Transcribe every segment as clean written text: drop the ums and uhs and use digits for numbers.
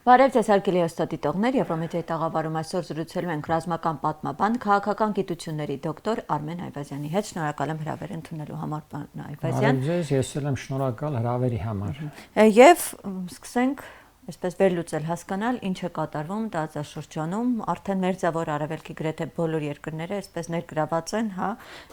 Բարև ձեզ հարգելի հեռուստադիտողներ, Եվրոմեդիայի տաղավարում այսօր զրուցելու ենք ռազմական պատմաբան, քաղաքական գիտությունների դոկտոր Արմեն Այվազյանի հետ։ Շնորհակալ եմ հրավեր ընդունելու համար, պարոն Այվազյան։ Բարև ձեզ, ես էլ եմ շնորհակալ հրավերի համար։ Եվ սկսենք այսպես վերլուծել, հասկանալ ինչ է կատարվում տարածաշրջանում, արդեն մերձավոր արևելքի գրեթե բոլոր երկրները այսպես ներգրաված են,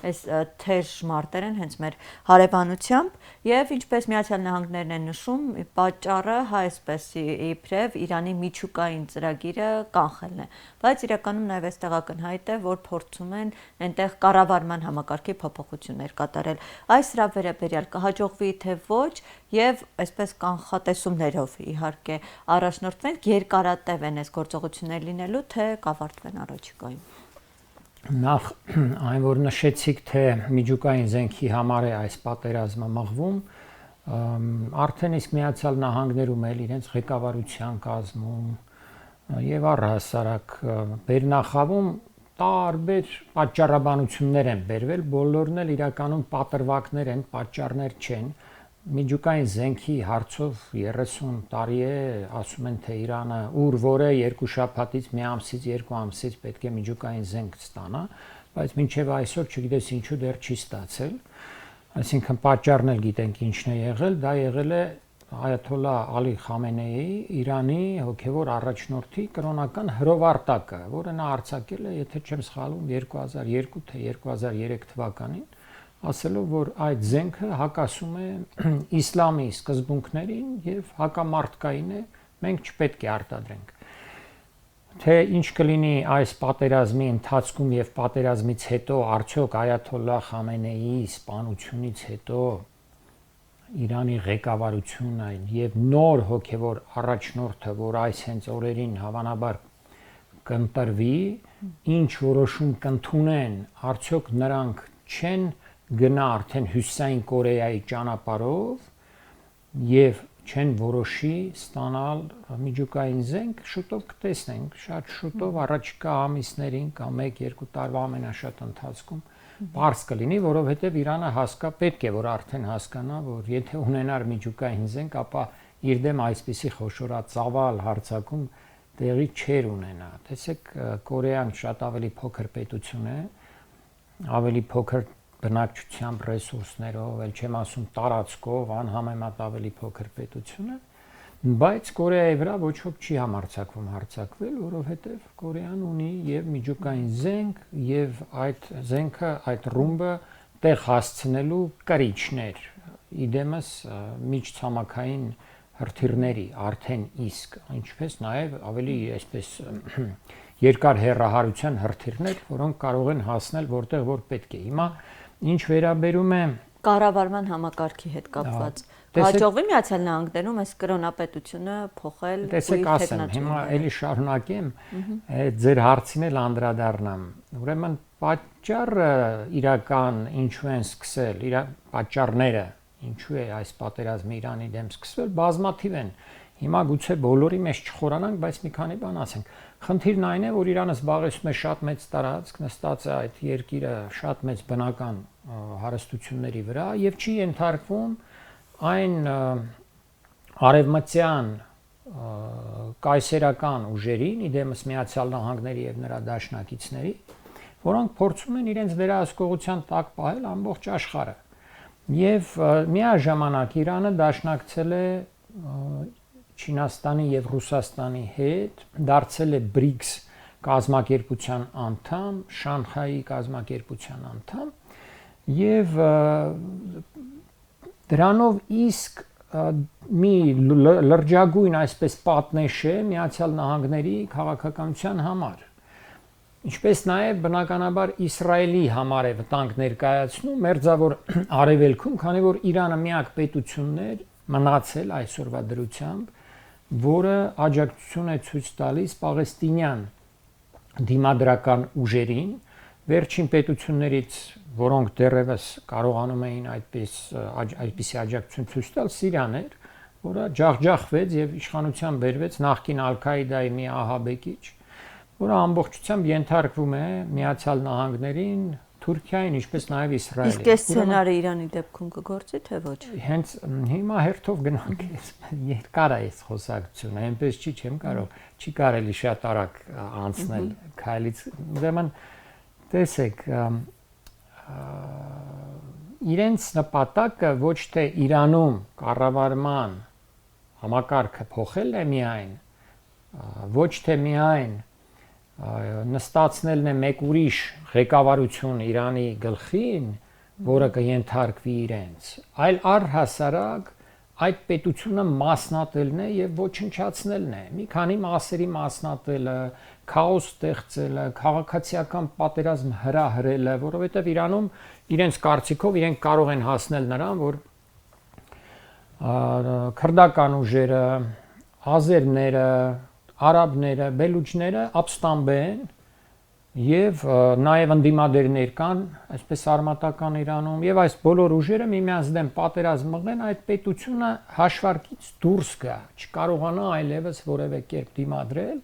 այս թեժ մարտեր են հենց մեր հարևանությամբ, եւ ինչպես Միացյալ Նահանգներն են նշում, պատճառը այսպես իբրև Իրանի միջուկային ծրագիրը կանխելն է, բայց իրականում նաեւ այստեղ ակնհայտ է, որ փորձում են այնտեղ կառավարման համակարգի փոփոխություններ կատարել։ Այս հրավերաբերյալ կհաջողվի թե ոչ, եւ այսպես կանխատեսումներով իհարկե առաջնորդվենք, երկարատև են այս գործողություններ լինելու, թե կավարտվեն առաջիկայում։ Նախ այն որ նշեցիք, թե միջուկային զենքի համար է այս պատերազմը մղվում, արդեն իսկ Միացյալ Նահանգներում էլ իրենց ղեկավարության կազմում եւ առհասարակ Բերնախավում տարբեր պատճառաբանություններ են բերվել, բոլորն էլ իրականում պատրվակներ են, պատճառներ չեն։ Միջուկային զենքի հարցով 30 տարի է, ասում են, թե Իրանը որ է 2 շաբաթից, մի ամսից, 2 ամսից պետք է միջուկային զենք ստանա, բայց մինչև այսօր չգիտես ինչու դեռ չի ստացել։ Այսինքն պատճառն էլ գիտենք ինչն է եղել, դա եղել է Այաթոլլա Ալի Խամենեիի Իրանի հոգևոր առաջնորդի կրոնական հրովարտակը, որը նա արձակել է, եթե չեմ սխալվում, 2002 թե 2003 թվականին, ասելով, որ այդ զենքը հակասում է իսլամի սկզբունքներին եւ հակամարտկային է, մենք չպետք է արտադրենք։ Թե ինչ կլինի այս պատերազմի ընթացքում եւ պատերազմից հետո, արդյոք Այաթոլլա Խամենեիի սպանությունից հետո Իրանի ղեկավարությունը եւ նոր հոգևոր առաջնորդը, որ այս հենց օրերին հավանաբար կընտրվի, ինչ որոշում կընդունեն, արդյոք նրանք չեն գնա արդեն Հյուսիսային Կորեայի ճանապարհով եւ չեն որոշի ստանալ միջուկային զենք, շուտով կտեսնենք, շատ շուտով առաջիկա ամիսներին կամ 1-2 տարվա ամենաշատ ընթացքում բարձ կլինի, որովհետեւ Իրանը պետք է որ արդեն հասկանա, որ եթե ունենար միջուկային զենք, ապա իր դեմ այսպիսի խոշորածավալ հարձակում տեղի չէր ունենա։ Տեսեք, Կորեան շատ ավելի փոքր պետություն է, ավելի փոքր բնակչությամբ, ռեսուրսներով, էլ չեմ ասում տարածքով, անհամեմատ ավելի փոքր պետություն է, բայց Կորեայի վրա ոչ ոք չի համարձակվում հարձակվել, որովհետև Կորեան ունի եւ միջուկային զենք եւ այդ զենքը, այդ ռումբը տեղ հասցնելու կրիչներ, իդեմս միջցամաքային հրթիռների արդեն իսկ, ինչպես նաեւ ավելի այսպես երկար հեռահարության հրթիռներ, որոնք կարող են հասնել որտեղ որ պետք է։ Հիմա ինչ վերաբերում է կառավարման համակարգի հետ կապված, հաջողվի Միացյալ Նահանգներում այս կրոնապետությունը փոխել։ Տեսեք, ասեմ, հիմա էլի շարունակեմ, ձեր հարցին էլ անդրադառնամ։ Ուրեմն պատճառը իրական ինչու են սկսել, պատճառները ինչու է այս պատերազմը Իրանի դեմ սկսվել, բազմաթիվ են։ Հիմա գուցե բոլորի մեջ չխորանանք, բայց մի քանի բան ասենք։ Խնդիրն այն է, որ Իրանը զբաղեցնում է շատ մեծ տարածք, նստած է այդ երկիրը շատ մեծ բնական հարստությունների վրա եւ չի ենթարկվում այն արևմտյան կայսերական ուժերին, իդեմս Միացյալ Նահանգների եւ նրա դաշնակիցների, որոնք փորձում են իրենց վերահսկողության տակ պահել ամբողջ աշխարհը։ Եվ միաժամանակ Իրանը դաշնակցել է Չինաստանի եւ Ռուսաստանի հետ, դարձել է BRICS կազմակերպության անդամ, Շանհայի կազմակերպության անդամ եւ դրանով իսկ մի լրջագույն այսպես պատնեշ է Միացյալ Նահանգների քաղաքականության համար, ինչպես նաեւ բնականաբար Իսրայելի համար է վտանգ ներկայացնում մերձավոր արևելքում, քանի որ Իրանը միակ պետությունն է մնացել այսօրվա դրությամբ, որը աջակցություն է ցույց տալիս պաղեստինյան դիմադրական ուժերին, վերջին պետություններից, որոնք դեռևս կարողանում էին այդպիսի աջակցություն ցույց տալ, Սիրիան էր, որը ջախջախվեց եւ իշխանության բերվեց նախկին Ալ-Քաիդայի մի ահաբեկիչ, որը ամբողջությամբ ենթարկվում է Միացյալ Նահանգներին, Թուրքիային, ինչպես նաև Իսրայելին։ Իսկ այս սցենարը Իրանի դեպքում կգործի թե ոչ։ Հենց հիմա հերթով գնանք, երկար է այս խոսակցությունը, այնպես չեմ կարող, չի կարելի շատ արագ անցնել քայլից։ Ուրեմն տեսեք, իրենց նպատակը ոչ թե Իրանում կառավարման համակարգը փոխելն է միայն, ոչ թե միայն նստացնելն է մեկ ուրիշ ղեկավարություն Իրանի գլխին, որը կենթարկվի իրենց, այլ առհասարակ այդ պետությունը մասնատելն է եւ ոչնչացնելն է։ Մի քանի մասերի մասնատելը, քաոս ստեղծելը, քաղաքացիական պատերազմ հրահրելը, որովհետեւ Իրանում իրենց կարծիքով իրենք կարող են հասնել նրան, որ քրդական ուժերը, ազերները, արաբները, բելուջները ապստամբեն եւ նաեւ ընդդիմադերներ կան, այսպես արմատական Իրանում եւ այս բոլոր ուժերը միմյանց դեմ պատերազմ մղեն, այդ պետությունը հաշվարկից դուրս գա, չկարողանա այլևս որևէ կերպ դիմադրել,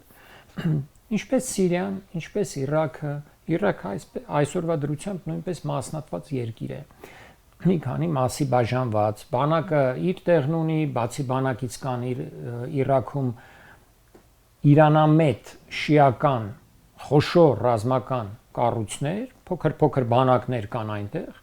ինչպես Սիրիան, ինչպես Իրաքը այսօրվա դրությամբ նույնպես մասնատված երկիր է։ Մի քանի մասի բաժանված, բանակը իր տեղն ունի, բացի բանակից կան Իրաքում իրանամետ շիական խոշոր ռազմական կառույցներ, փոքր բանակներ կան այնտեղ,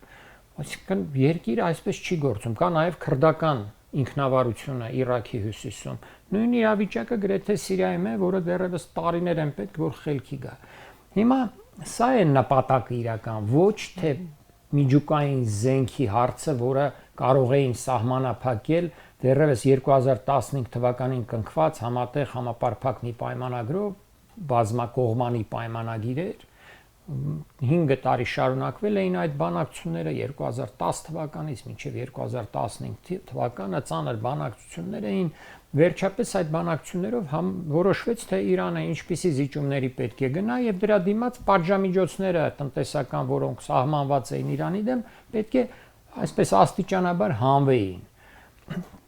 այսինքն երկիրը այսպես չի գործում, կա նաև քրդական ինքնավարությունը Իրաքի հյուսիսում։ Նույն իրավիճակը գրեթե Սիրիայում է, որը դեռևս տարիներ են պետք որ խելքի գա։ Հիմա սա է նպատակը իրական, ոչ թե միջուկային զենքի հարցը, որը կարող էին սահմանափակել դեռևս 2015 թվականին կնքված համատեղ համապարփակ մի պայմանագրով բազմակողմանի պայմանագիր էր 5 տարի շարունակվել էին այդ բանակցությունները 2010 թվականից մինչև 2015 թվականը ծանր բանակցություններ էին վերջապես այդ բանակցություններով որոշվեց թե Իրանը ինչպիսի զիջումների պետք է գնա եւ դրա դիմաց պատժամիջոցները տնտեսական որոնք սահմանված էին Իրանի դեմ պետք է այսպես աստիճանաբար հանվեին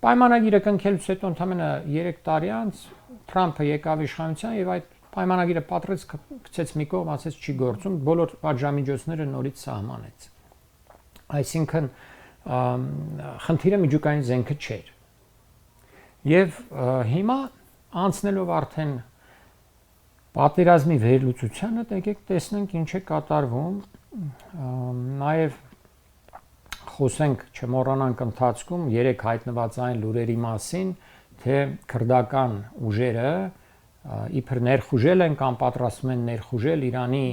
պայմանագիրը կնքելուց հետո ընդամենը 3 տարի անց Թրամփը եկավ իշխանության եւ այդ պայմանագիրը պատրեց գցեց մի կողմ ասեց չի գործում բոլոր պատժամիջոցները նորից սահմանեց այսինքն խնդիրը միջուկային զենքը չէր եւ հիմա անցնելով արդեն պատերազմի վերլուծությանը եկեք տեսնենք ինչ է կատարվում նաեւ խոսենք չմոռանանք ընթացքում 3 հայտնված այն լուրերի մասին թե քրդական ուժերը իբր ներխուժել են կամ պատրաստում են ներխուժել Իրանի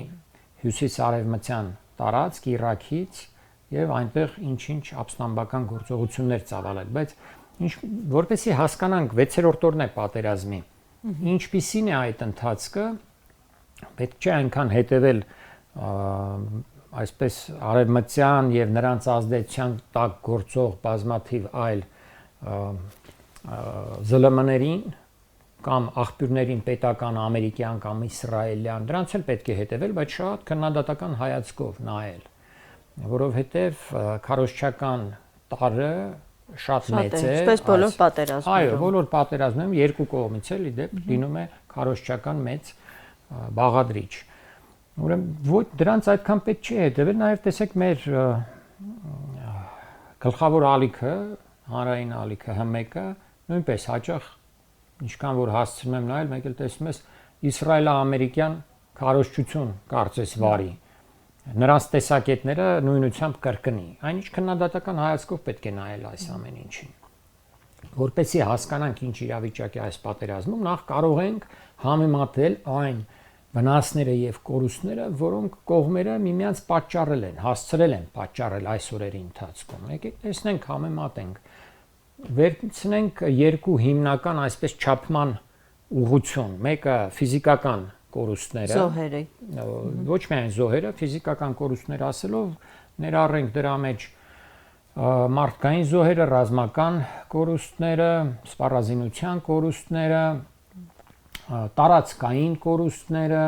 հյուսիս-արևմտյան տարածք Իրաքից եւ այնտեղ ինչ-ինչ ապստամբական գործողություններ ծավալել, բայց որպեսզի հասկանանք 6-րդ օրն է պատերազմի։ Ինչպիսին է այդ ընթացքը, պետք չէ այնքան հետևել այսպես արևմտյան եւ նրանց ազդեցության տակ գործող բազմաթիվ այլ ԶԼՄ-ներին կամ աղբյուրներին պետական ամերիկյան կամ իսրայելյան դրանց էլ պետք է հետևել, բայց շատ քննադատական հայացքով նայել, որովհետեւ քարոզչական տարը շատ մեծ է, այսպես բոլոր պատերազմներում։ Այո, բոլոր պատերազմներում երկու կողմից էլ իդեպ լինում է քարոզչական մեծ բաղադրիչ։ Ուրեմն դրանց այդքան պետք չի հետևել, նաև տեսեք մեր գլխավոր ալիքը, հանրային ալիքը ՀՄԿ-ը նույնպես հաճախ ինչքան որ հասցնում եմ նայել, մեկ էլ տեսնում ես իսրայելա-ամերիկյան քարոզչություն կարծես վարի։ Նրանց տեսակետները նույնությամբ կրկնի։ Այնինչ քննադատական հայացքով պետք է նայել այս ամեն ինչին։ Որպեսզի հասկանանք ինչ իրավիճակ է այս պատերազմում, նախ կարող ենք համեմատել այն վնասները եւ կորուստները, որոնք կողմերը միմյանց պատճառել են, հասցրել են պատճառել այս օրերի ընթացքում։ Եկեք տեսնենք, համեմատենք։ Վերցնենք երկու հիմնական այսպես չափման ուղղություն, մեկը ֆիզիկական կորուստները, զոհերը, ոչ միայն զոհերը, ֆիզիկական կորուստներ ասելով ներառենք դրա մեջ մարդկային զոհերը, ռազմական կորուստները, սպառազինության կորուստները, տարածքային կորուստները,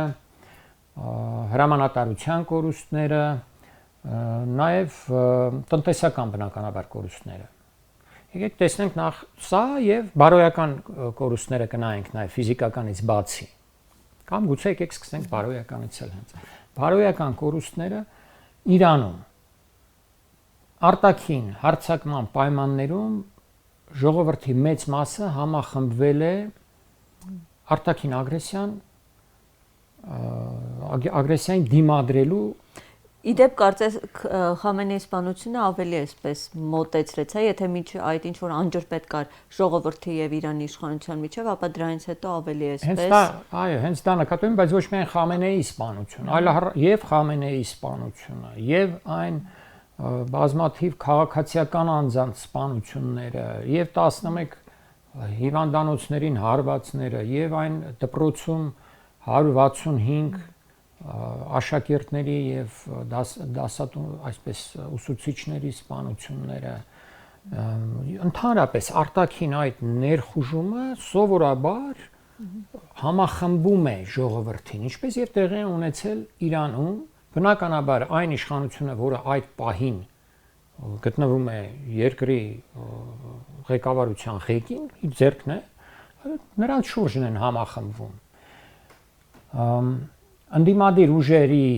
հրամանատարության կորուստները, նաև տնտեսական բնականաբար կորուստները։ Եկեք տեսնենք նախ սա եւ բարոյական կորուստները կնայենք նաև ֆիզիկականից բացի։ Կամ գուցե եկեք սկսենք բարոյականից էլ հենց։ Բարոյական կորուստները Իրանում արտաքին հարձակման պայմաններում ժողովրդի մեծ մասը համախմբվել է արտաքին ագրեսիային դիմադրելու։ Իդեպ կարծես Խամենեի սպանությունը ավելի էսպես մոտեցրեց, եթե միջի այդ ինչ որ անջրպետ կար ժողովրդի եւ Իրանի իշխանության միջեւ, ապա դրանից հետո ավելի էսպես։ Հենց դա նկատում եմ, բայց ոչ միայն Խամենեի սպանությունը, այլ եւ Խամենեի սպանությունը, եւ այն բազմաթիվ քաղաքացիական անձանց սպանությունները, եւ 11 հիվանդանոցներին հարվածները, եւ այն դպրոցում 165 աշակերտների եւ դասատու այսպես ուսուցիչների սպանությունները, ընդհանրապես արտաքին այդ ներխուժումը սովորաբար համախմբում է ժողովրդին, ինչպես եւ տեղի է ունեցել Իրանում, բնականաբար այն իշխանությունը, որը այդ պահին գտնվում է երկրի ղեկավարության ղեկին, իր ձեռքն է, նրանց շուրջն են համախմբվում։ Ընդդիմադիր ուժերի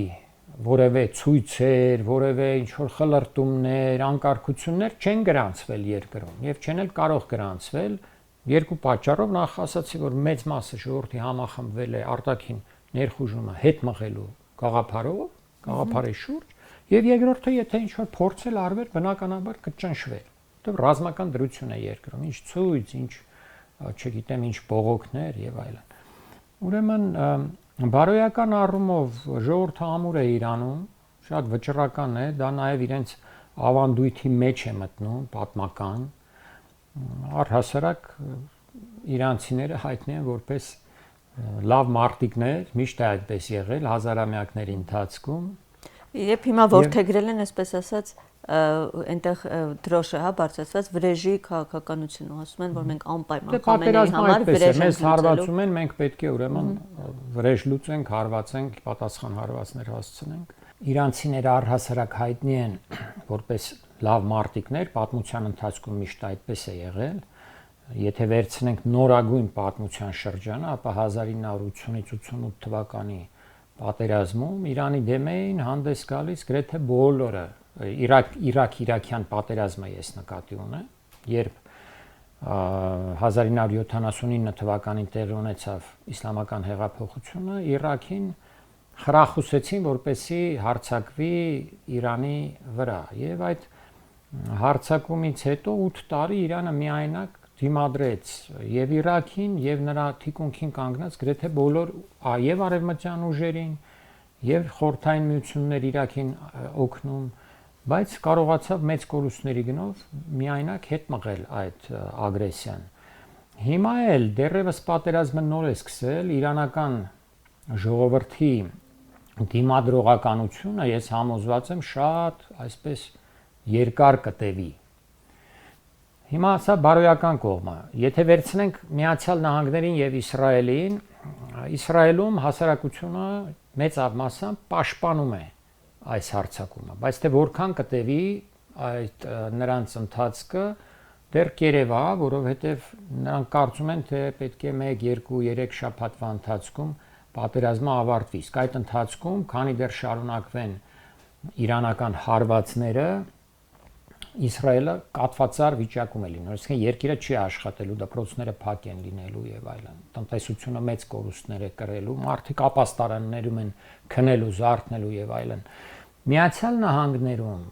որևէ ցույցեր, որևէ ինչ որ խլրտումներ, անկարգություններ չեն գրանցվել երկրում եւ չեն էլ կարող գրանցվել երկու պատճառով, նախ ասացի, որ մեծ մասը ժողովրդի համախմբվել է արտաքին ներխուժումը հետ մղելու գաղափարի շուրջ, եւ երկրորդը, եթե ինչ որ փորձել արվեր, բնականաբար կճնշվեր, որտեղ ռազմական դրություն է երկրում, ինչ ցույց, ինչ չգիտեմ, ինչ բողոքներ եւ այլն։ Ուրեմն բարոյական առումով ժողովուրդը ամուր է Իրանում, շատ վճռական է, դա նաև իրենց ավանդույթի մեջ է մտնում, պատմական, առհասարակ իրանցիները հայտնի են որպես լավ մարտիկներ, միշտ է այդպես եղել հազարամյակների ընթացքում։ Երբ հիմա որդեգրել են, այսպես ասած, այնտեղ դրոշը, բարձրացված վրեժի քաղաքականությունը, ասում են, որ մենք անպայման Խամենեի համար վրեժ ենք հարվածում են, մենք պետք է ուրեմն վրեժ լուծենք, հարվածենք, պատասխան հարվածներ հասցնենք։ Իրանցիները առհասարակ հայտնի են որպես լավ մարտիկներ, պատմության ընթացքում միշտ այդպես է եղել։ Եթե վերցնենք նորագույն պատմության շրջանը, ապա 1980-ից 88 թվականի պատերազմում Իրանի դեմ էին հանդես գալիս գրեթե բոլորը, Իրաքյան պատերազմը ես նկատի ունեմ, երբ 1979 թվականին տեղի ունեցավ իսլամական հեղափոխությունը, Իրաքին խրախուսեցին, որպեսզի հարձակվի Իրանի վրա, եւ այդ հարձակումից հետո 8 տարի Իրանը միայնակ դիմադրեց եւ Իրաքին եւ նրա թիկունքին կանգնած գրեթե բոլոր եւ արևմտյան ուժերին եւ խորհրդային միություններ Իրաքին օգնում, բայց կարողացավ մեծ կորուստների գնով միայնակ հետ մղել այդ ագրեսիան։ Հիմա էլ դեռևս պատերազմը նոր է սկսել, իրանական ժողովրդի դիմադրողականությունը, ես համոզված եմ, շատ այսպես երկար կտևի։ Հիմա սա բարոյական կողմը։ Եթե վերցնենք Միացյալ Նահանգներին եւ Իսրայելին, Իսրայելում հասարակությունը մեծ մասամբ պաշտպանում է այս հարձակումը, բայց թե որքան կտևի այդ նրանց ընթացքը դեռ կերևա, որովհետեւ նրանք կարծում են, թե պետք է 1, 2, 3 շաբաթվա ընթացքում պատերազմը ավարտվի։ Իսկ այդ ընթացքում, քանի դեռ շարունակվեն իրանական հարվածները, Իսրայելը կատվածար վիճակում է լինելու, այսինքն երկիրը չի աշխատելու, դպրոցները փակ են լինելու եւ այլն։ Տնտեսությունը մեծ կորուստներ է կրելու, մարդիկ ապաստարաններում են քնելու, զարթնելու եւ այլն։ Միացյալ Նահանգներում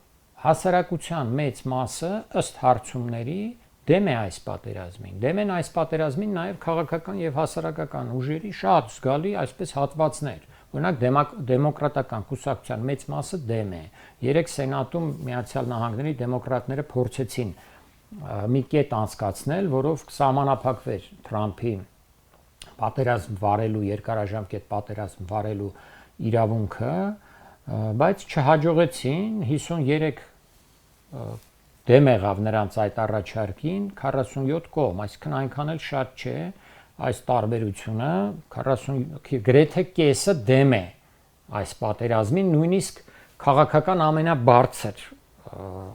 հասարակության մեծ մասը ըստ հարցումների դեմ է այս պատերազմին։ Դեմ են այս պատերազմին նաեւ քաղաքական եւ հասարակական ուժերի շատ զգալի այսպես հատվածներ։ Օրինակ դեմոկրատական կուսակցության մեծ մասը դեմ է։ Երեք սենատում Միացյալ Նահանգների դեմոկրատները փորձեցին մի կետ անցկացնել, որով կսահմանափակվեր Թրամփի պատերազմ վարելու, երկարաժամկետ պատերազմ վարելու իրավունքը, բայց չհաջողեցին, 53 դեմ եղավ նրանց այդ առաջարկին, 47 կողմ, այսինքն այնքան էլ շատ չէ այս տարբերությունը, 40 գրեթե կեսը դեմ է այս պատերազմին, նույնիսկ քաղաքական ամենաբարձր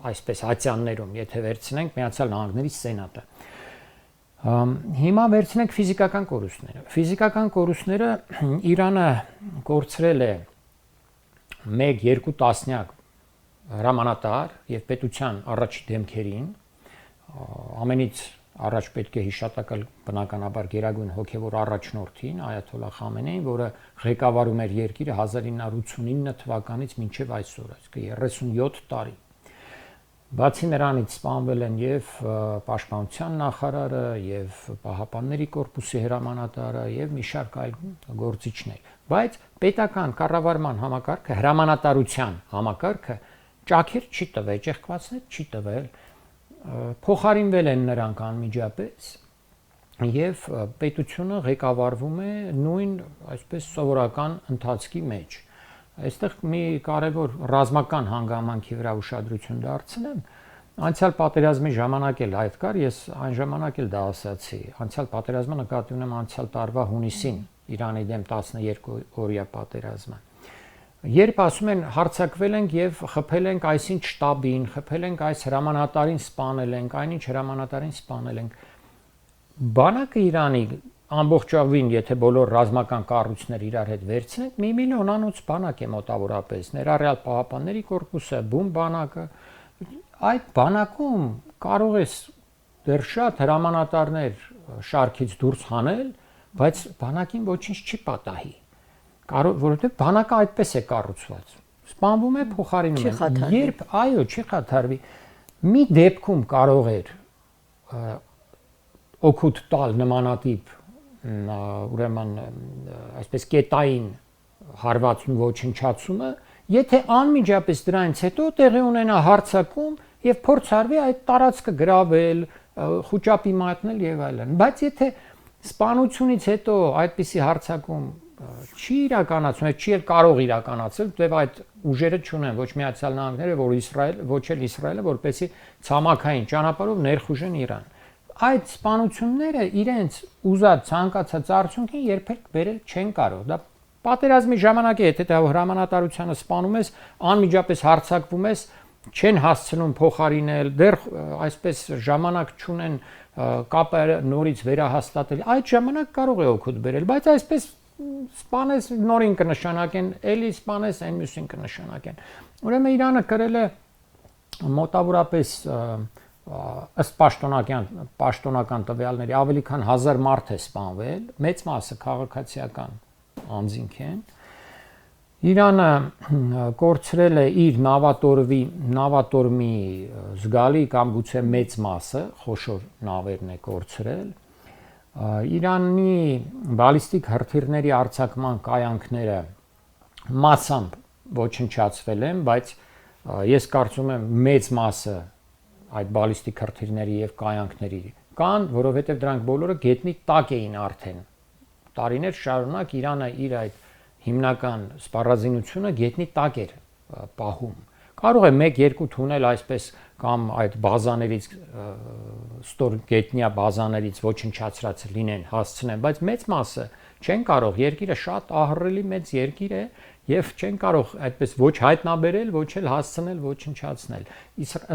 այսպես ատյաններում, եթե վերցնենք Միացյալ Նահանգների սենատը։ Հիմա վերցնենք ֆիզիկական կորուստները։ Ֆիզիկական կորուստները Իրանը կորցրել է 1-2 տասնյակ հրամանատար եւ պետության առաջի դեմքերին ամենից առաջ պետք է հիշատակել բնականաբար գերագույն հոգևոր առաջնորդին Այաթոլլահ Խամենեին, որը ղեկավարում էր երկիրը 1989 թվականից մինչև այսօր, այսինքն 37 տարի։ Բացի նրանից սպանվել են եւ Պաշտպանության նախարարը, եւ Պահապանների կորպուսի հրամանատարը, եւ մի շարք այլ գործիչներ։ Բայց պետական կառավարման համակարգը, հրամանատարության համակարգը ճաքեր չի տվել, ճեղքվածներ չի տվել, փոխարինվել են նրանք անմիջապես եւ պետությունը ղեկավարվում է նույն այսպես սովորական ընթացքի մեջ։ Այստեղ մի կարևոր ռազմական հանգամանքի վրա ուշադրություն դարձնեմ։ Անցյալ պատերազմի ժամանակ էլ այդ կար, ես այն ժամանակ էլ դա ասացի։ Անցյալ պատերազմը նկատի ունեմ անցյալ տարվա հունիսին, Իրանի դեմ 12 օրյա պատերազմը։ Երբ ասում են հարձակվել ենք եւ խփել ենք այսինչ շտաբին, խփել ենք այս հրամանատարին սպանել ենք, այնինչ հրամանատարին սպանել ենք, բանակը Իրանի ամբողջովին, եթե բոլոր ռազմական կառույցները իրար հետ վերցնենք, 1 միլիոնանոց բանակ է մոտավորապես, ներառյալ Պահապանների կորպուսը, բում բանակը, այդ բանակում կարող ես դեռ շատ հրամանատարներ շարքից դուրս հանել, բայց բանակին ոչինչ չի պատահի, որովհետև բանակը այդպես է կառուցված, սպանվում է, փոխարինում են, երբ այո, չի խաթարվի, մի դեպքում կարող էր օգուտ տալ նմանատիպ ուրեմն այսպես կետային հարվածն ոչնչացումը, եթե անմիջապես դրանից հետո տեղի ունենա հարձակում եւ փորձարվի այդ տարածքը գրավել, խուճապի մատնել եւ այլն, բայց եթե սպանությունից հետո այդպիսի հարձակում չի իրականացվում, չի էլ կարող իրականացնել, դեպ այդ ուժերը չունեն ոչ Միացյալ Նահանգները, ոչ էլ Իսրայելը, որպեսզի ցամաքային ճանապարհով ներխուժեն Իրան։ Այդ սպանությունները իրենց ուզած ցանկացած արդյունքին երբեք բերել չեն կարող։ Դա պատերազմի ժամանակ է, եթե դա հրամանատարությանը սպանում ես, անմիջապես հարձակվում ես, չեն հասցնում փոխարինել, դեռ այսպես ժամանակ չունեն կապը նորից վերահաստատել։ Այդ ժամանակ կարող է օգուտ բերել, բայց այսպես սպանես նորին կնշանակեն, էլի սպանես այն մյուսին կնշանակեն։ Ուրեմն Իրանը կրել է մոտավորապես ըստ պաշտոնական տվյալների ավելի քան 1000 մարդ է սպանվել, մեծ մասը քաղաքացիական անձինք են։ Իրանը կորցրել է իր նավատորմի զգալի կամ գուցե մեծ մասը, խոշոր նավերն է կորցրել։ Իրանի բալիստիկ հրթիռների արձակման կայանքները մասամբ ոչնչացվել են, բայց ես կարծում եմ մեծ մասը այդ բալիստիկ հրթիռների եւ կայանքների կան, որովհետեւ դրանք բոլորը գետնի տակ էին արդեն։ Տարիներ շարունակ Իրանը իր այդ հիմնական սպառազինությունը գետնի տակ էր պահում։ Կարող է 1-2 թունել այսպես կամ այդ բազաներից ստոր գետնյա բազաներից ոչնչացրած լինեն, հասցնեն, բայց մեծ մասը չեն կարող, երկիրը շատ ահռելի մեծ երկիր է եւ չեն կարող այդպես ոչ հայտնաբերել, ոչ էլ հասցնել ոչնչացնել։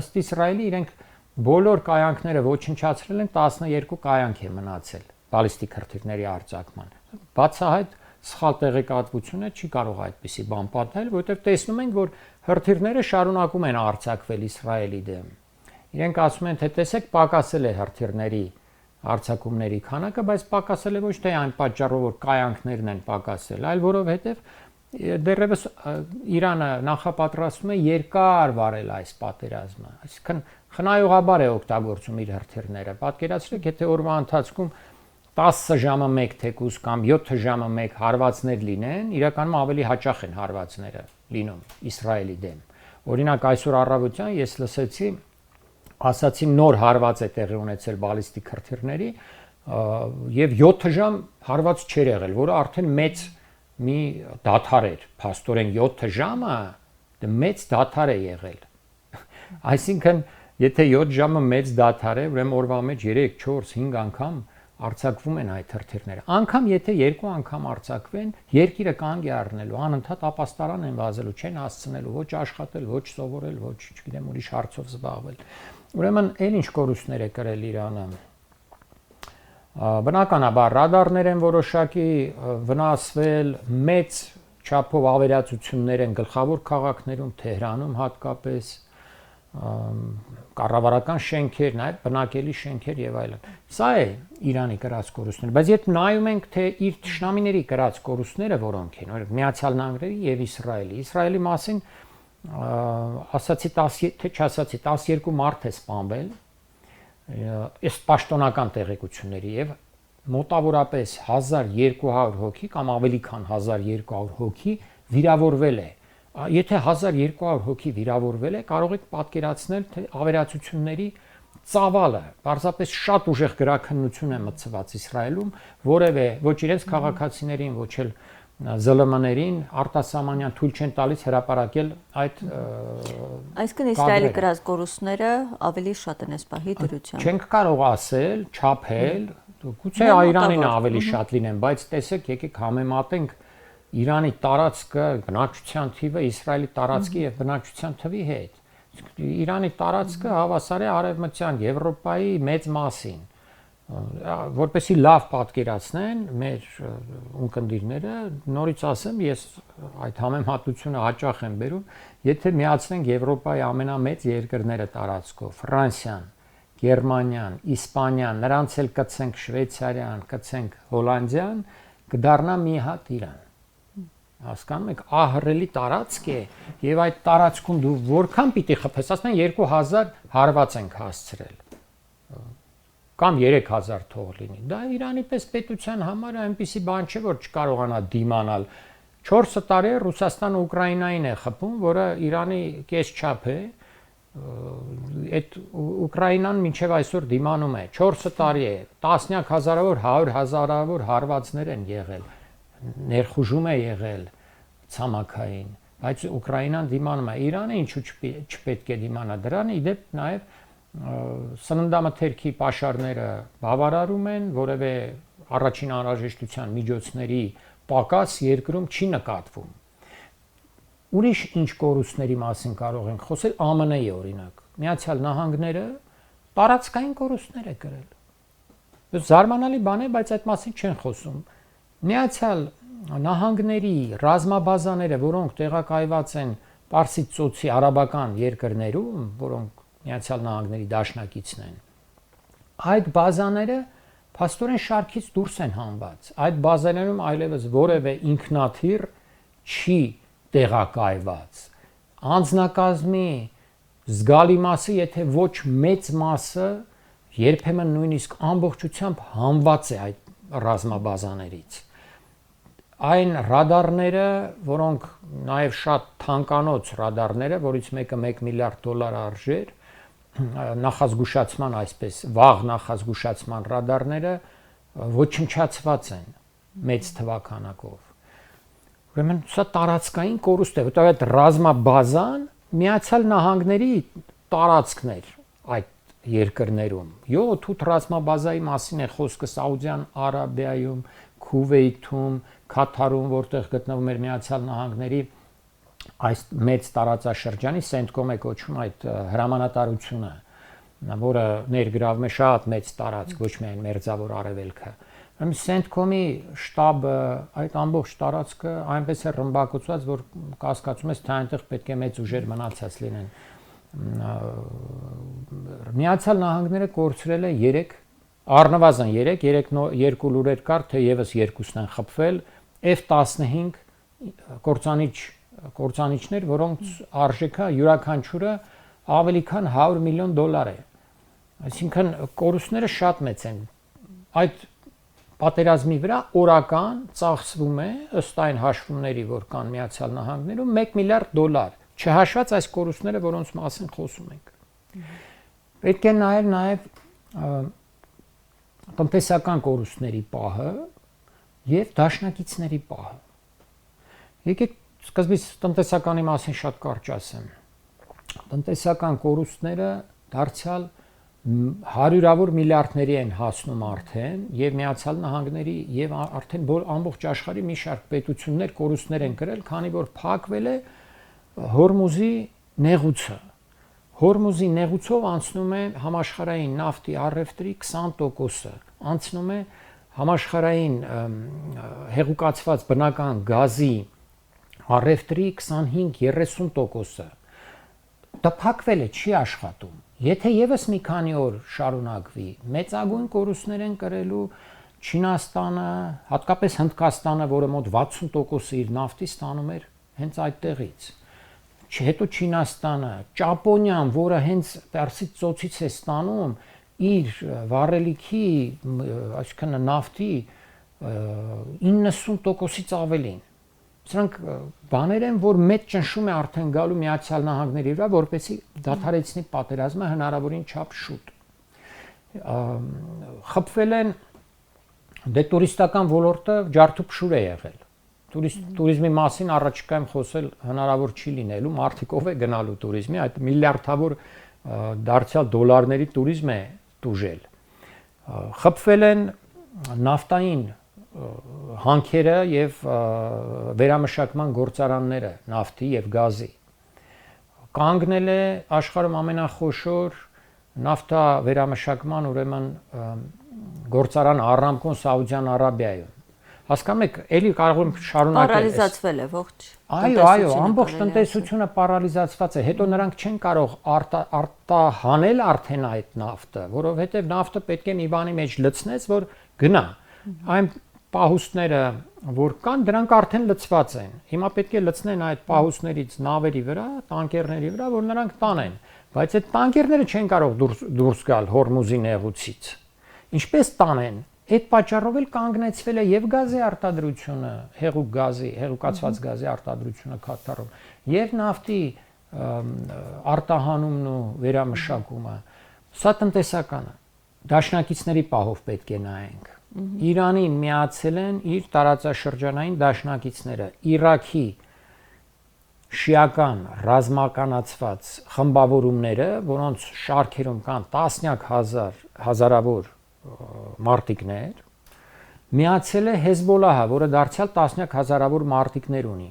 Ըստ Իսրայելի իրենք բոլոր կայանքները ոչնչացրել են, 12 կայանք է մնացել բալիստիկ հրթիռների արձակման։ Բացահայտ սխալ տեղեկատվությունը չի կարող այդպիսի բան պատահել, որովհետև տեսնում ենք, որ հրթիռները շարունակում են արձակվել Իսրայելի դեմ։ Իրենք ասում են, թե տեսեք, պակասել է հրթիռների արձակումների քանակը, բայց պակասել է ոչ թե այն պատճառով, որ կայանքներն են պակասել, այլ որովհետև դեռևս Իրանը նախապատրաստում է երկար վարել այս պատերազմը, այսինքն խնայողաբար է օգտագործում իր հրթիռները։ Պատկերացրեք, եթե օրվա ընթացքում 10 ժամը 1 թեկուզ կամ 7 ժամը 1 հարվածներ լինեն, իրականում ավելի հաճախ են հարվածները լինում Իսրայելի դեմ։ Օրինակ այսօր առավոտյան ես լսեցի, ասացի նոր հարված է տեղի ունեցել բալիստիկ հրթիռների եւ 7 ժամ հարված չէր եղել, որը արդեն մեծ մի դադար էր, փաստորեն 7 ժամը դա մեծ դադար է եղել։ Այսինքն, եթե 7 ժամը մեծ դադար է, ուրեմն օրվա մեջ 3, 4, 5 անգամ արձակվում են այդ հրթիռները։ Անկամ եթե 2 անգամ արձակվեն, երկիրը կանգ է առնելու, անընդհատ ապաստարան են վազելու, չեն հասցնելու ոչ աշխատել, ոչ սովորել, ոչ, չգիտեմ, ուրիշ հարցով զբաղվել։ Ուրեմն, այլ ինչ կորուստներ է կրել Իրանը։ Բնականաբար ռադարներ են որոշակի վնասվել, մեծ չափով ավերածություններ են գլխավոր քաղաքներում, Թեհրանում հատկապես, կառավարական շենքեր, նաև բնակելի շենքեր եւ այլն։ Սա է Իրանի կրած կորուստները, բայց երբ նայում ենք թե իր ճշնամիների կրած կորուստները որոնք են, օրինակ Միացյալ Նահանգների եւ Իսրայելի մասին ասացի 10 թե չասացի 12 մարդ է սպանվել, այս պաշտոնական տեղեկությունների եւ մոտավորապես 1200 հոգի կամ ավելի քան 1200 հոգի վիրավորվել է։ Եթե 1200 հոգի վիրավորվել է, կարող եք պատկերացնել թե ավերածությունների ծավալը, պարզապես շատ ուժեղ գրաքննություն է մտցված Իսրայելում, որևէ ոչ իրենց քաղաքացիներին, ոչ էլ ԶԼՄ-ներին արտասահմանյան թույլ չեն տալիս հրապարակել այդ Այսինքն Իսրայելի կրած կորուստները ավելի շատ են այս պահի դրությամբ։ Չենք կարող ասել, չափել, գուցե Իրանին ավելի շատ լինեն, բայց տեսեք, եկեք համեմատենք Իրանի տարածքը, բնակչության թիվը Իսրայելի տարածքի եւ բնակչության թվի հետ։ Իրանի տարածքը հավասար է արևմտյան Եվրոպայի մեծ մասին։ Որպեսզի լավ պատկերացնեն մեր ունկնդիրները, նորից ասեմ, ես այդ համեմատությունը հաճախ եմ բերում, եթե միացնենք Եվրոպայի ամենամեծ երկրները տարածքով, Ֆրանսիան, Գերմանիան, Իսպանիան, նրանց էլ կցենք Շվեյցարիան, կցենք Հոլանդիան, կդառնա մի հատ Իրան։ Հասկանում եք, ահռելի տարածք է եւ այդ տարածքում դու որքան պիտի խփես, ասում են 2000 հարված ենք հասցրել կամ 3000 թող լինի։ Դա Իրանի պես պետության համար այնպիսի բան չէ, որ չկարողանա դիմանալ։ 4 տարի է Ռուսաստանը Ուկրաինային է խփում, որը Իրանի կես չափ է։ Այդ Ուկրաինան մինչև այսօր դիմանում է։ 4 տարի է, տասնյակ հազարավոր, 100 հազարավոր հարվածներ են եղել։ Ներխուժում է եղել ցամաքային, բայց Ուկրաինան դիմանում է։ Իրանը ինչու չպետք է դիմանա դրան, իդեպ նաև սննդամթերքի պաշարները բավարարում են, որևէ առաջին անհրաժեշտության միջոցների պակաս երկրում չի նկատվում։ Ուրիշ ինչ կորուստների մասին կարող ենք խոսել, ԱՄՆ-ի օրինակ։ Միացյալ Նահանգները տարածքային կորուստներ է կրել։ Զարմանալի բան է, բայց այդ մասին չեն խոսում։ Միացյալ Նահանգների ռազմաբազաները, որոնք տեղակայված են Պարսից ծոցի արաբական երկրներում, որոնք Միացյալ Նահանգների դաշնակիցն են, այդ բազաները փաստորեն շարքից դուրս են հանված։ Այդ բազաներում այլևս որևէ ինքնաթիռ չի տեղակայված։ Անձնակազմի զգալի մասը, եթե ոչ մեծ մասը, երբեմն նույնիսկ ամբողջությամբ հանված է այդ ռազմաբազաներից։ Այն ռադարները, որոնք նաև շատ թանկանոց ռադարները, որից մեկը $1 միլիարդ արժեր, նախազգուշացման այսպես, վաղ նախազգուշացման ռադարները ոչնչացված են մեծ թվականակով։ Ուրեմն սա տարածքային կորուստ է, որտեղ այդ ռազմաբազան Միացյալ Նահանգների տարածքն էր այդ երկրներում։ 7-8 ռազմաբազայի մասին է խոսքը Սաուդյան Արաբիայում, Քուվեյթում, Քաթարում, որտեղ գտնվում էր Միացյալ Նահանգների այս մեծ տարածաշրջանի Սենտկոմ է կոչվում այդ հրամանատարությունը, որը ներգրավում է շատ մեծ տարածք, ոչ միայն Մերձավոր Արևելքը։ Սենտկոմի շտաբը, այդ ամբողջ տարածքը այնպես է ռմբակոծված, որ կասկածում ես, թե այնտեղ պետք է մեծ ուժեր մնացած լինեն։ Միացյալ Նահանգները կորցրել է 3, առնվազն 2 լուրեր կար, թե եւս 2-ն են խփվել, F-15 կործանիչներ, որոնց արժեքը յուրաքանչյուրը ավելի քան $100 միլիոն է։ Այսինքն կորուստները շատ մեծ են։ Այդ պատերազմի վրա օրական ծախսվում է ըստ այն հաշվումների, որ կան Միացյալ Նահանգներում $1 միլիարդ, չհաշված այս կորուստները, որոնց մասին խոսում ենք։ Պետք է նայել նաև տնտեսական կորուստների պահը եւ դաշնակիցների պահը։ Եկեք սկզբից տնտեսականի մասին շատ կարճ ասեմ։ Տնտեսական կորուստները դարձյալ հարյուրավոր միլիարդների են հասնում արդեն եւ Միացյալ Նահանգների եւ արդեն ամբողջ աշխարհի մի շարք պետություններ կորուստներ են կրել, քանի որ փակվել է Հորմուզի նեղուցը։ Հորմուզի նեղուցով անցնում է համաշխարհային նավթի առևտրի 20%-ը, անցնում է համաշխարհային հեղուկացված բնական գազի առևտրի 25-30%-ը տփակվել է, չի աշխատում։ Եթե եւս մի քանի օր շարունակվի, մեծագույն կորուստներ են կրելու Չինաստանը, հատկապես Հնդկաստանը, որը մոտ 60% իր նավթի ստանում էր հենց այդտեղից։ Հետո Չինաստանը, Ճապոնիան, որը հենց Պերսից ծոցից է ստանում իր վառելիքի, այսինքն նավթի 90%-ից ավելին։ Սրանք բաներ են, որ մեծ ճնշում է արդեն գալու Միացյալ Նահանգների վրա, որպեսզի դադարեցնի պատերազմը հնարավորին չափ շուտ։ Խփվել են դե տուրիստական ոլորտը ջարդուփշուր է եղել։ Տուրիզմի մասին առաջիկայում խոսել հնարավոր չի լինելու, մարդիկ ով է գնալու տուրիզմի, այդ միլիարդավոր դարձյալ դոլարների տուրիզմ է տուժել։ Խփվել են նավթային հանքերը եւ վերամշակման գործարանները նավթի եւ գազի։ Կանգնել է աշխարհում ամենախոշոր նավթա վերամշակման ուրեմն գործարան Արամկոն Սաուդյան Արաբիայում։ Հասկանում եք, էլի կարող եմ շարունակել։ Պարալիզացվել է ողջ։ Այո, ամբողջ տնտեսությունը պարալիզացված է։ Հետո նրանք չեն կարող արտահանել արդեն այդ նավթը, որովհետև նավթը պետք է մի բանի մեջ լցնես, որ գնա։ Այն պահուստները, որ կան, դրանք արդեն լցված են։ Հիմա պետք է լցնեն այդ պահուստներից նավերի վրա, տանկերների վրա, որ նրանք տանեն։ Բայց այդ տանկերները չեն կարող դուրս գալ Հորմուզի նեղուցից։ Ինչպես տանեն։ Այդ պատճառով էլ կանգնեցվել է եւ գազի արտադրությունը, հեղուկ գազի, հեղուկացված գազի արտադրությունը Քաթարում, եւ նավթի արտահանումն ու վերամշակումը։ Սա տնտեսականը։ Դաշնակիցների պահով պետք է նայենք։ Իրանին միացել են իր տարածաշրջանային դաշնակիցները, Իրաքի շիական ռազմականացված խմբավորումները, որոնց շարքերում կան տասնյակ հազարավոր մարտիկներ, միացել է Հեզբոլահը, որը դարձյալ տասնյակ հազարավոր մարտիկներ ունի։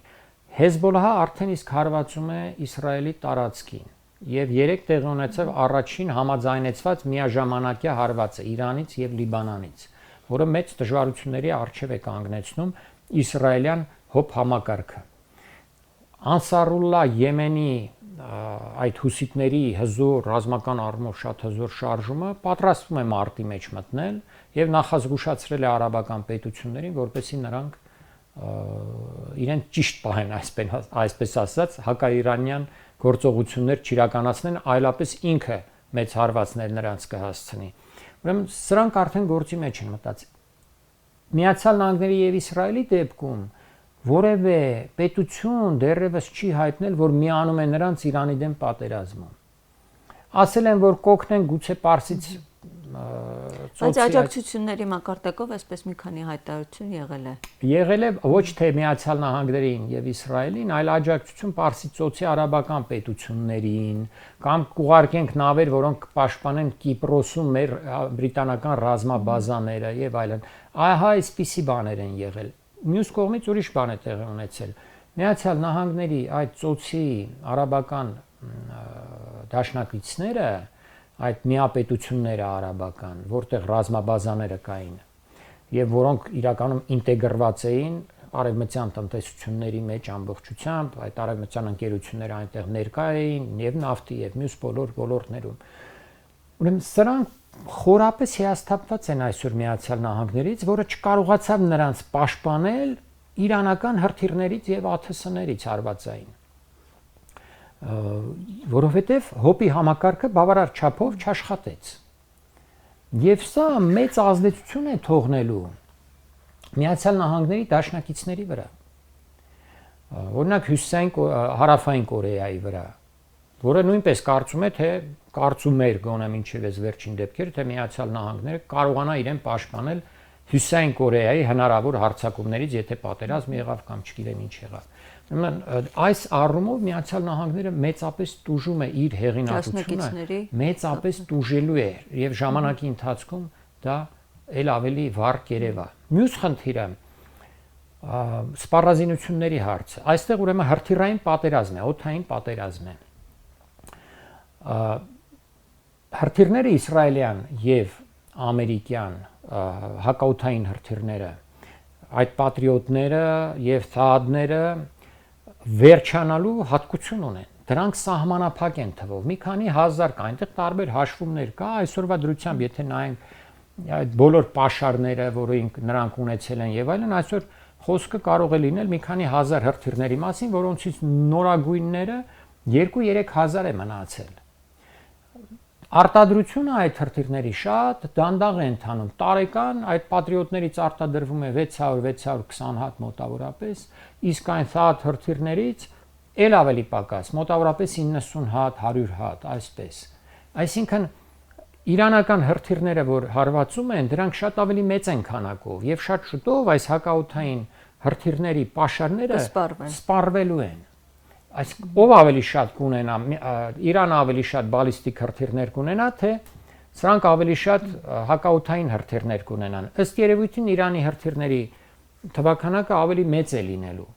Հեզբոլահը արդեն իսկ հարվածում է Իսրայելի տարածքին եւ 3 տեղի ունեցավ առաջին համաձայնեցված միաժամանակյա հարվածը Իրանից եւ Լիբանանից, որը մեծ դժվարությունների առջև է կանգնեցնում իսրայելյան հոբ համակարգը։ Անսարուլլա Եմենի այդ հուսիտների հզոր ռազմական առումով շատ հզոր շարժումը պատրաստվում է մարտի մեջ մտնել եւ նախազգուշացրել է արաբական պետություններին, որպեսզի նրանք իրեն ճիշտ պահեն, այսպես ասած, հակաիրանյան գործողություններ չիրականացնեն, այլապես ինքը մեծ հարվածներ նրանց կհասցնի։ Ուրեմն սրանք արդեն գործի մեջ են մտած։ Միացյալ Նահանգների եւ Իսրայելի դեպքում որևէ պետություն դեռևս չի հայտնել, որ միանում է նրանց Իրանի դեմ պատերազմում։ Ասել են, որ կօգնեն գուցե Պարսից Բայց աջակցությունների մակարդակով այսպես մի քանի հայտարարություն եղել է։ Եղել է ոչ թե Միացյալ Նահանգներին եւ Իսրայելին, այլ աջակցություն Պարսից ծոցի արաբական պետություններին, կամ կուղարկենք նավեր, որոնք կպաշտպանեն Կիպրոսում մեր բրիտանական ռազմաբազաները եւ այլն։ Ահա այսպիսի բաներ են եղել։ Մյուս կողմից ուրիշ բան է տեղի ունեցել։ Միացյալ Նահանգների այդ ծոցի արաբական դաշնակիցները, այդ միապետությունները արաբական, որտեղ ռազմաբազաները կային եւ որոնք իրականում ինտեգրված էին արևմտյան տնտեսությունների մեջ ամբողջությամբ, այդ արևմտյան ընկերությունները այնտեղ ներկա էին եւ նավթի եւ մյուս բոլոր ոլորտներում։ Ուրեմն սրանք խորապես հիասթափված են այսօր Միացյալ Նահանգներից, որը չկարողացավ նրանց պաշտպանել իրանական հրթիռներից եւ ԱԹՍ-ներից հարվածային։ Որովհետեւ հոպի համակարգը բավարար չափով չաշխատեց։ Եւ սա մեծ ազդեցություն է թողնելու Միացյալ Նահանգների դաշնակիցների վրա։ Օրինակ հարավային Կորեայի վրա, որը նույնպես կարծում է, թե կարծում էր գոնե մինչև այս վերջին դեպքերը, թե Միացյալ Նահանգները կարողանա իրեն պաշտպանել Հյուսիսային Կորեայի հնարավոր հարձակումներից, եթե պատերազմ եղավ կամ չգիտեմ ինչ եղավ։ Ուրեմն այս առումով Միացյալ Նահանգները մեծապես տուժում է իր հեղինակությունը, մեծապես տուժելու է եւ ժամանակի ընթացքում դա ել ավելի վառ կերևա։ Մյուս խնդիրը սպառազինությունների հարցը։ Այստեղ ուրեմն հրթիռային պատերազմ է, օդային պատերազմ է։ Հրթիռները իսրայելյան եւ ամերիկյան հակաօդային հրթիռները, այդ պատրիոտները եւ թաադները վերջանալու հատկություն ունեն։ Դրանք սահմանափակ են թվով։ Մի քանի հազար կա, այնտեղ տարբեր հաշվումներ կա, այսօրվա դրությամբ եթե նայենք այդ բոլոր պաշարները, որոնք նրանք ունեցել են եւ այլն, այսօր խոսքը կարող է լինել մի քանի հազար հրթիռների մասին, որոնցից նորագույնները 2-3 հազար է մնացել։ Արտադրությունը այդ հրթիռների շատ դանդաղ է ընթանում։ Տարեկան այդ պատրիոտներից արտադրվում է 600-620 հատ մոտավորապես, իսկ այն սատ հրթիռներից էլ ավելի պակաս, մոտավորապես 90 հատ, 100 հատ, այսպես։ Այսինքն իրանական հրթիռները, որ հարվածում են, դրանք շատ ավելի մեծ են քանակով եւ շատ շուտով այս հակաօդային հրթիռների պաշարները սպառվելու են։ Այսինքն ով ավելի շատ կունենա, Իրանը ավելի շատ բալիստիկ հրթիռներ կունենա, թե սրանք ավելի շատ հակաօդային հրթիռներ կունենան։ Ըստ երևույթին Իրանի հրթիռների թվականակը ավելի մեծ է լինելու։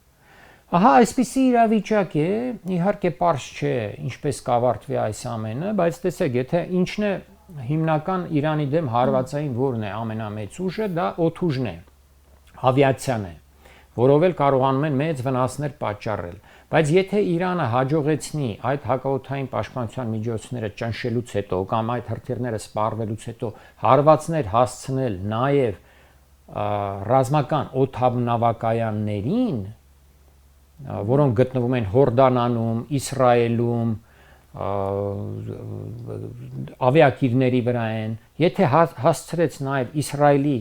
Ահա այսպիսի իրավիճակ է, իհարկե պարզ չէ ինչպես կավարտվի այս ամենը, բայց տեսեք, եթե ինչն է հիմնական Իրանի դեմ հարվածային որն է ամենամեծ ուժը, դա օդուժն է, ավիացիան է, որով էլ կարողանում են մեծ վնասներ պատճառել։ Բայց եթե Իրանը հաջողեցնի այդ հակաօդային պաշտպանության միջոցները ճնշելուց հետո կամ այդ հրթիռները սպառվելուց հետո հարվածներ հասցնել նաև ռազմական օդանավակայաններին, որոնք գտնվում են Հորդանանում, Իսրայելում, ավիակիրների վրա են, եթե հասցրեց նաև Իսրայելի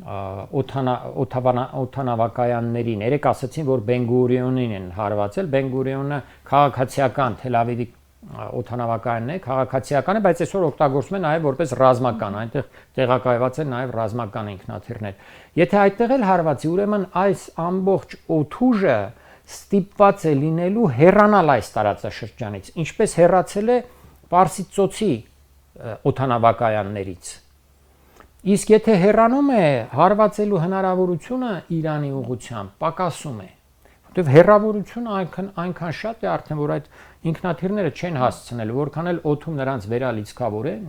օդանավակայաններին, երեք ասացին, որ Բեն-Գուրիոնին են հարվածել, Բեն-Գուրիոնը քաղաքացիական Թել Ավիվի օդանավակայանն է, քաղաքացիական է, բայց այսօր օգտագործվում է նաև որպես ռազմական, այնտեղ տեղակայված են նաև ռազմական ինքնաթիռներ։ Եթե այդտեղ էլ հարվածի, ուրեմն այս ամբողջ օդուժը ստիպված է լինելու հեռանալ այս տարածաշրջանից, ինչպես հեռացել է Պարսից ծոցի օդանավակայաններից։ Իսկ եթե հեռանում է, հարվածելու հնարավորությունը Իրանի ուղղությամբ պակասում է, որտեղ հեռավորությունը այնքան շատ է արդեն, որ այդ ինքնաթիռները չեն հասցնել, որքան էլ օդում նրանց վերալիցքավորեն,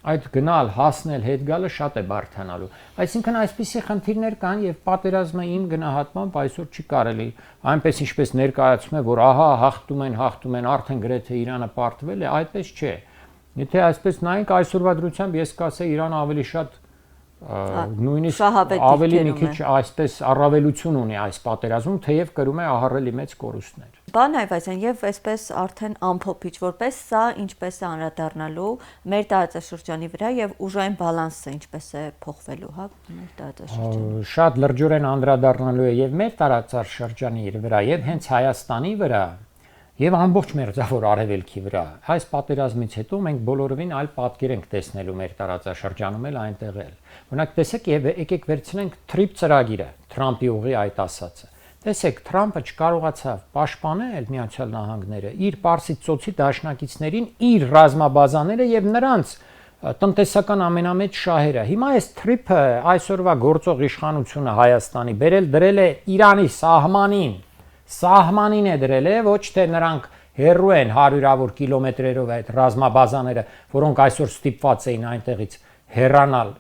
այդ գնալ, հասնել, հետ գալը շատ է բարդանալու։ Այսինքն այսպիսի խնդիրներ կան եւ պատերազմը իմ գնահատմամբ այսօր չի կարելի այնպես ինչպես ներկայացում է, որ ահա հաղթում են, արդեն գրեթե Իրանը պարտվել է, այդպես չէ։ Եթե այսպես նայենք այսօրվա դրությամբ ես կասեի Իրանը ավելի շատ նույնիսկ ավելի մի քիչ այսպես առավելություն ունի այս պատերազմում, թեև կրում է ահռելի մեծ կորուստներ։ Բան Այվազյան, եւ այսպես արդեն ամփոփիչ որպես սա ինչպես է անդրադառնալու մեր տարածաշրջանի վրա եւ ուժային բալանսը ինչպես է փոխվելու, հա, մեր տարածաշրջանում։ Շատ լրջորեն անդրադառնալու է եւ մեր տարածաշրջանի վրա եւ հենց Հայաստանի վրա եւ ամբողջ մերձավոր արևելքի վրա։ Այս պատերազմից հետո մենք բոլորովին այլ պատկեր ենք տեսնելու մեր տարածաշրջանում էլ այնտեղ էլ։ Օրինակ տեսեք եւ եկեք վերցնենք TRIP ծրագիրը, Թրամփի ուղի այդ ասածը։ Տեսեք, Թրամփը չկարողացավ պաշտպանել Միացյալ Նահանգները իր Պարսից ծոցի դաշնակիցներին, իր ռազմաբազաները եւ նրանց տնտեսական ամենամեծ շահերը։ Հիմա այս TRIP-ը այսօրվա գործող իշխանությունը Հայաստանի դրել է Իրանի սահմանին է դրել է, ոչ թե նրանք հեռու են հարյուրավոր կիլոմետրերով այդ ռազմաբազաները, որոնք այսօր ստիպված էին այնտեղից հեռանալ,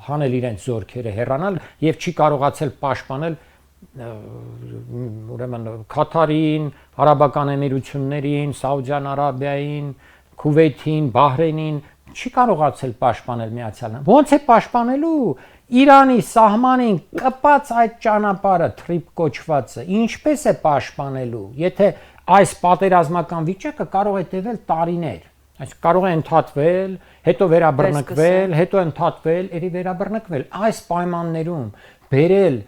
հանել իրենց զորքերը հեռանալ եւ չի կարողացել պաշտպանել ուրեմն Քաթարին, Արաբական Էմիրություններին, Սաուդյան Արաբիային, Քուվեյթին, Բահրեյնին, չի կարողացել պաշտպանել Միացյալ Նահանգները։ Ոնց է պաշտպանելու Իրանի սահմանին կպած այդ ճանապարհը TRIP կոչվածը, ինչպես է պաշտպանելու, եթե այս պատերազմական վիճակը կարող է տևել տարիներ, այսինքն կարող է ընդհատվել, հետո վերաբռնկվել, հետո ընդհատվել, երի վերաբռնկվել։ Այս պայմաններում բերել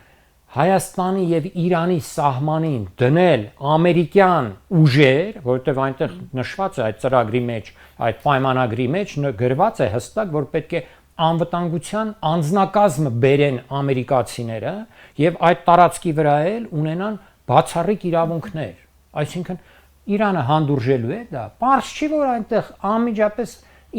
Հայաստանի եւ Իրանի սահմանին դնել ամերիկյան ուժեր, որովհետեւ այնտեղ նշված է այդ ծրագրի մեջ, այդ պայմանագրի մեջ գրված է հստակ, որ պետք է անվտանգության անձնակազմը բերեն ամերիկացիները եւ այդ տարածքի վրա էլ ունենան բացառիկ իրավունքներ։ Այսինքն Իրանը հանդուրժելու է դա։ Պարզ չի, որ այնտեղ անմիջապես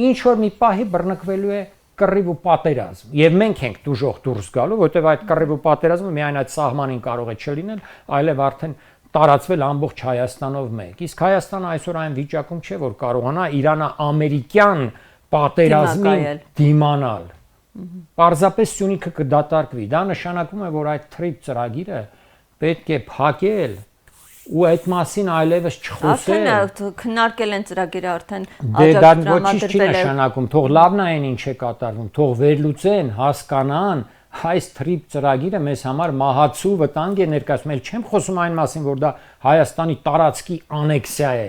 ինչ որ մի պահի բռնկվելու է կռիվ ու պատերազմ։ Եվ մենք ենք դժոխ դուրս գալու, որովհետեւ այդ կռիվ ու պատերազմը միայն այդ սահմանին կարող է չլինել, այլև արդեն տարածվել ամբողջ Հայաստանով մեկ։ Իսկ Հայաստանը այսօր այն վիճակում չէ, որ կարողանա Իրано-ամերիկյան պատերազմին դիմանալ։ Պարզապես Սյունիքը կդատարկվի։ Դա նշանակում է, որ այդ TRIP ծրագիրը պետք է փակել ու այդ մասին այլևս չխոսել։ Արդեն քննարկել են ծրագիրը, արդեն Դա ոչինչ չի նշանակում, թող լավն է այն ինչ է կատարվում, թող վերլուծեն, հասկանան, այս թրիպ ծրագիրը մեզ համար մահացու վտանգ է ներկայացնում։ Էլ չեմ խոսում այն մասին, որ դա Հայաստանի տարածքի անեքսիա է։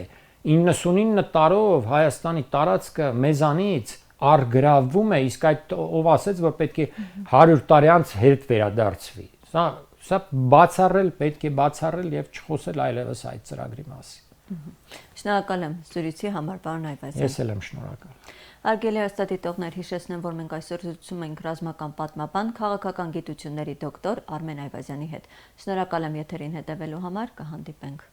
99 տարով Հայաստանի տարածքը մեզանից առգրավվում է, իսկ այդ ով ասեց, որ պետք է 100 տարի անց հետ վերադարձվի։ Սա բացառել պետք է բացառել եւ չխոսել այլևս այդ ծրագրի մասին։ Շնորհակալ եմ զրույցի համար, պարոն Այվազյան։ Ես էլ եմ շնորհակալ։ Արգելի հեռուստադիտողներ, հիշեցնեմ, որ մենք այսօր զրուցում ենք ռազմական պատմաբան, քաղաքական գիտությունների դոկտոր Արմեն Այվազյանի հետ։ Շնորհակալ եմ եթերին հետևելու համար, կհանդիպենք։